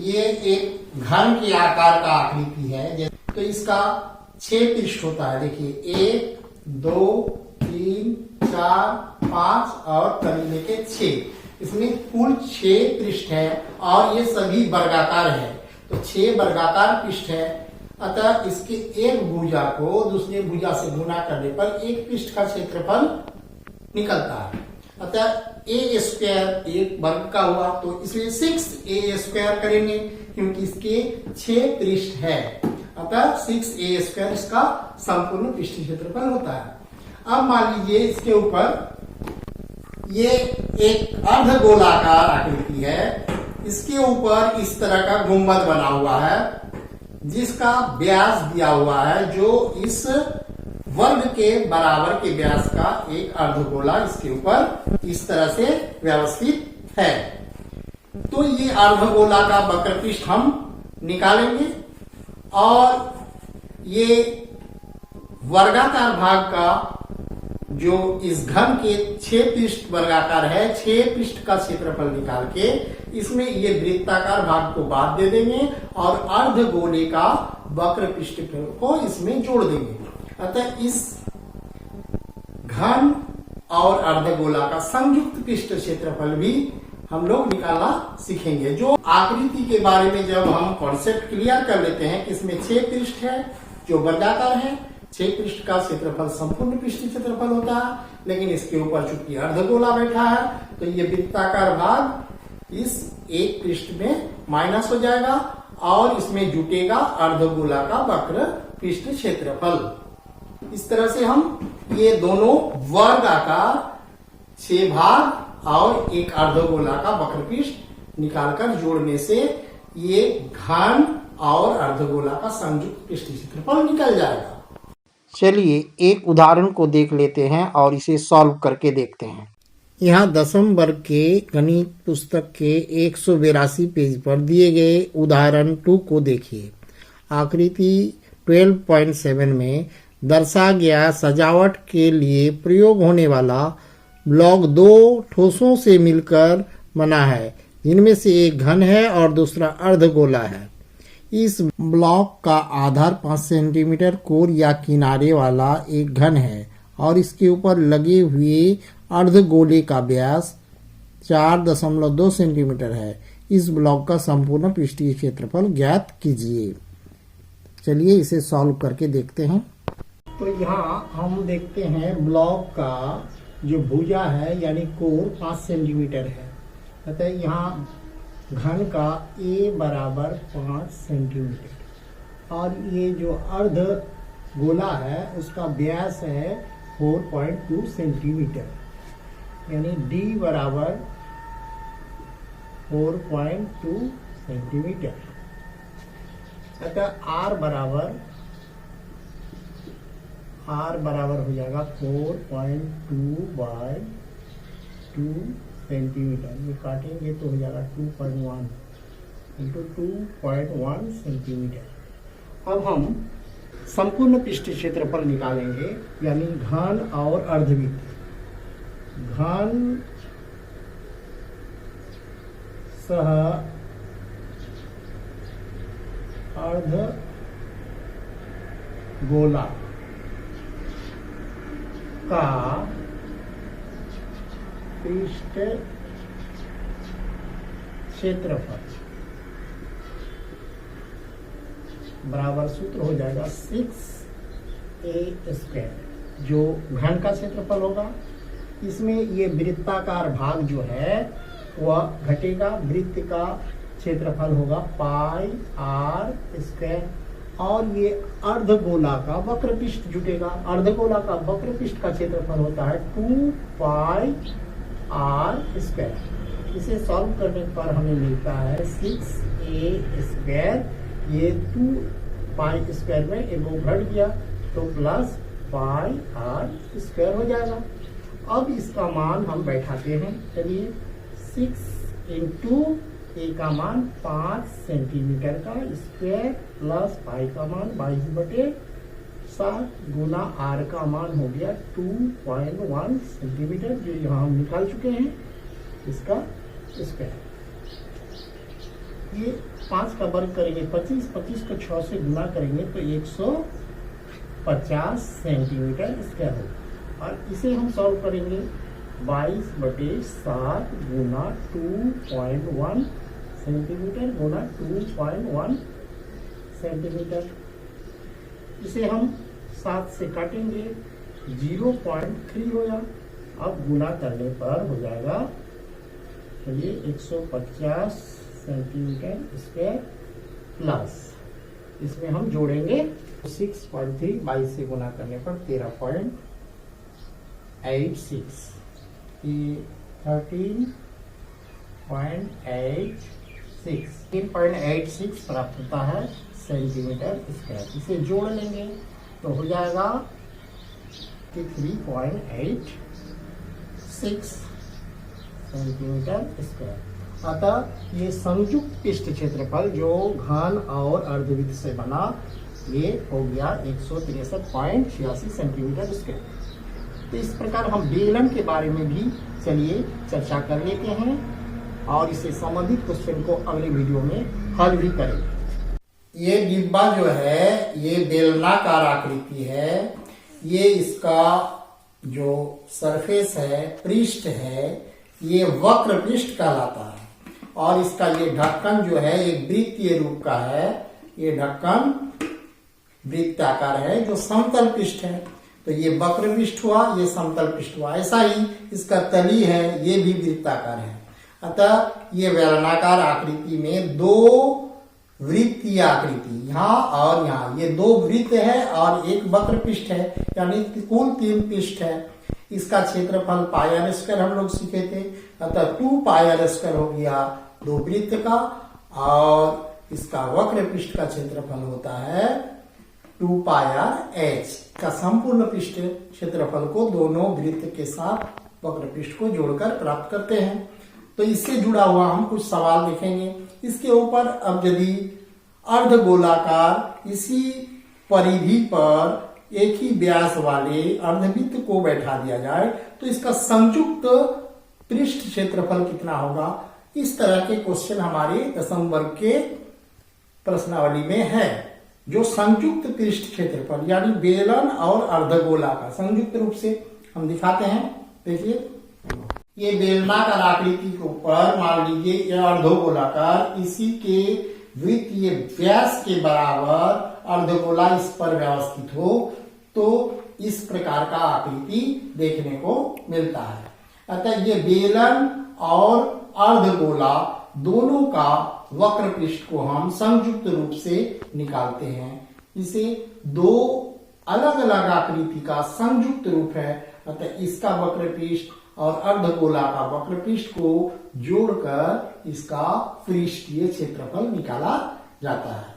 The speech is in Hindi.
ये एक घन के आकार का आकृति है। तो इसका 6 पृष्ठ होता है। देखिए 1, 2, 3, 4, 5 और करीने के 6। इसमें कुल 6 पृष्ठ है और ये सभी वर्गाकार है। तो 6 वर्गाकार पृष्ठ है। अतः इसके एक भुजा को दूसरे भुजा से गुना करने पर एक पृष्ठ का क्षेत्रफल निकलता है। अतः ए स्क्वायर एक वर्ग का हुआ, तो इसलिए 6a स्क्वायर करेंगे क्योंकि इसके 6 पृष्ठ है। अतः 6a स्क्वायर इसका संपूर्ण पृष्ठ क्षेत्रफल होता है। अब मान लीजिए इसके ऊपर ये एक अर्धगोलाकार आकृति है। इसके ऊपर इस तरह का गुंबद बना हुआ है जिसका व्यास दिया हुआ है, जो इस वर्ग के बराबर के व्यास का एक अर्धगोला इसके ऊपर इस तरह से व्यवस्थित है। तो ये अर्धगोला का वक्र पृष्ठ हम निकालेंगे और ये वर्गाकार भाग का जो इस घन के 6 पृष्ठ वर्गाकार है, 6 पृष्ठ का क्षेत्रफल निकाल के इसमें ये वृत्ताकार भाग को बाद दे देंगे और अर्धगोले का वक्र पृष्ठ को इसमें जोड़ देंगे। अतः इस घन और अर्धगोला का संयुक्त पृष्ठ क्षेत्रफल भी हम लोग निकालना सीखेंगे। जो आकृति के बारे में जब हम कॉन्सेप्ट क्लियर कर लेते हैं कि इसमें 6 पृष्ठ है जो वर्गाकार है, 6 पृष्ठ का क्षेत्रफल संपूर्ण पृष्ठ क्षेत्रफल होता है, लेकिन इसके ऊपर चूंकि अर्धगोला बैठा है तो ये वृत्ताकार भाग इस एक पृष्ठ में माइनस हो जाएगा और इसमें जुटेगा अर्धगोला का वक्र पृष्ठ क्षेत्रफल। इस तरह से हम ये दोनों वर्गाकार 6 भाग और एक अर्धगोला का वक्र पृष्ठ निकालकर जोड़ने से ये घन और अर्धगोला का संयुक्त पृष्ठ क्षेत्रफल निकल जाएगा। चलिए एक उदाहरण को देख लेते हैं और इसे सॉल्व करके देखते हैं। यहाँ 10वीं वर्ग के गणित पुस्तक के 182 पेज पर दिए गए उदाहरण 2 को देखिए। आकृति 12.7 में दर्शा गया सजावट के लिए प्रयोग होने वाला ब्लॉक 2 ठोसों से मिलकर बना है, जिनमें से एक घन है और दूसरा अर्धगोला है। इस ब्लॉक का आधार 5 सेंटीमीटर कोर या किनारे वाला एक घन है और इसके ऊपर लगे हुए अर्धगोले का व्यास 4.2 सेंटीमीटर है। इस ब्लॉक का संपूर्ण पृष्ठीय क्षेत्रफल ज्ञात कीजिए। चलिए इसे सॉल्व करके देखते हैं। तो यहाँ हम देखते हैं ब्लॉक का जो भुजा है यानी कोर 5 सेंटीमीटर है। अतः यहाँ घन का a बराबर 5 सेंटीमीटर और ये जो अर्ध गोला है उसका व्यास है 4.2 सेंटीमीटर, यानी d बराबर 4.2 सेंटीमीटर। अतः r बराबर हो जाएगा 4.2 बाय 2 सेंटीमीटर। ये काटेंगे तो हो जाएगा 2.1 इंटू 2.1 सेंटीमीटर। अब हम संपूर्ण पृष्ठ क्षेत्रफल निकालेंगे, यानी घन और अर्धवृत्त। घन सह अर्ध गोला का पृष्ठ क्षेत्रफल बराबर सूत्र हो जाएगा 6a स्क्वायर, जो घन का क्षेत्रफल होगा। इसमें ये वृत्ताकार भाग जो है वह घटेगा, वृत्त का क्षेत्रफल होगा पाई r स्क्वायर और ये अर्धगोला का वक्र पृष्ठ जुटेगा। अर्धगोला का वक्र पृष्ठ का क्षेत्रफल होता है 2 पाई r स्क्वायर। इसे सॉल्व करने पर हमें मिलता है 6a स्क्वायर। ये 2 पाई स्क्वायर में एगो घट गया तो प्लस पाई r स्क्वायर हो जाएगा। अब इसका मान हम बैठाते हैं। चलिए 6 इंटू ए का मान 5 सेंटीमीटर का स्क्वायर प्लस पाई का मान 22/7 गुना r का मान हो गया 2.1 सेंटीमीटर, जो यहाँ हम निकाल चुके हैं इसका स्क्वायर। ये 5 का वर्ग करेंगे 25, 25 को 6 से गुना करेंगे तो 150 सेंटीमीटर स्क्वायर होगा। और इसे हम सॉल्व करेंगे 22/7 गुना 2.1 सेंटीमीटर गुना 2.1 सेंटीमीटर। इसे हम 7 से काटेंगे 0.3 होगा। अब गुना करने पर हो जाएगा चलिए 150 सेंटीमीटर स्क्वायर प्लस इसमें हम जोड़ेंगे 6.3 22 से गुना करने पर 13.86 13.86 प्राप्त होता है सेंटीमीटर स्क्वायर। इसे जोड़ लेंगे तो हो जाएगा 3.86 सेंटीमीटर स्क्वायर। अतः ये संयुक्त पृष्ठ क्षेत्रफल जो घन और अर्धवृत्त से बना ये हो गया 163.86 सेंटीमीटर स्क्वायर। तो इस प्रकार हम बेलन के बारे में भी चलिए चर्चा कर लेते हैं और इससे संबंधित क्वेश्चन को अगले वीडियो में हल भी करेंगे। ये डिब्बा जो है ये बेलनाकार आकृति है। ये इसका जो सरफेस है पृष्ठ है ये वक्र पृष्ठ कहलाता है और इसका ये ढक्कन जो है एक वृत्तीय रूप का है। ये ढक्कन वृत्ताकार है जो समतल पृष्ठ है। तो ये वक्र पृष्ठ हुआ, ये समतल पृष्ठ हुआ। ऐसा ही इसका तली है ये भी वृत्ताकार है। अतः ये बेलनाकार आकृति में दो वृत्तीय आकृति यहाँ और यहाँ ये दो वृत्त है और एक वक्र पृष्ठ है यानी कुल 3 पृष्ठ है। इसका क्षेत्रफल पाई स्क्वायर हम लोग सीखे थे। अतः 2 पाई स्क्वायर हो गया दो वृत्त का और इसका वक्र पृष्ठ का क्षेत्रफल होता है 2 पाई h का संपूर्ण पृष्ठ क्षेत्रफल को दोनों वृत्त के साथ वक्र पृष्ठ को जोड़कर प्राप्त करते हैं। तो इससे जुड़ा हुआ हम कुछ सवाल देखेंगे। इसके ऊपर अब यदि अर्धगोलाकार इसी परिधि पर एक ही व्यास वाले अर्धवृत्त को बैठा दिया जाए तो इसका संयुक्त पृष्ठ क्षेत्रफल कितना होगा। इस तरह के क्वेश्चन हमारे 10वीं वर्ग के प्रश्नावली में है। जो संयुक्त पृष्ठ क्षेत्रफल यानी बेलन और अर्धगोलाकार संयुक्त रूप से हम दिखाते हैं। देखिए ये बेलनाकार आकृति के ऊपर मान लीजिए यह अर्धगोलाकार इसी के वृत्तीय व्यास के बराबर अर्धगोला इस पर व्यवस्थित हो तो इस प्रकार का आकृति देखने को मिलता है। अतः ये बेलन और अर्धगोला दोनों का वक्र पृष्ठ को हम संयुक्त रूप से निकालते हैं। इसे दो अलग अलग आकृति का संयुक्त रूप है। अतः इसका वक्र पृष्ठ और अर्धगोला का वक्र पृष्ठ को जोड़कर इसका पृष्ठीय क्षेत्रफल निकाला जाता है।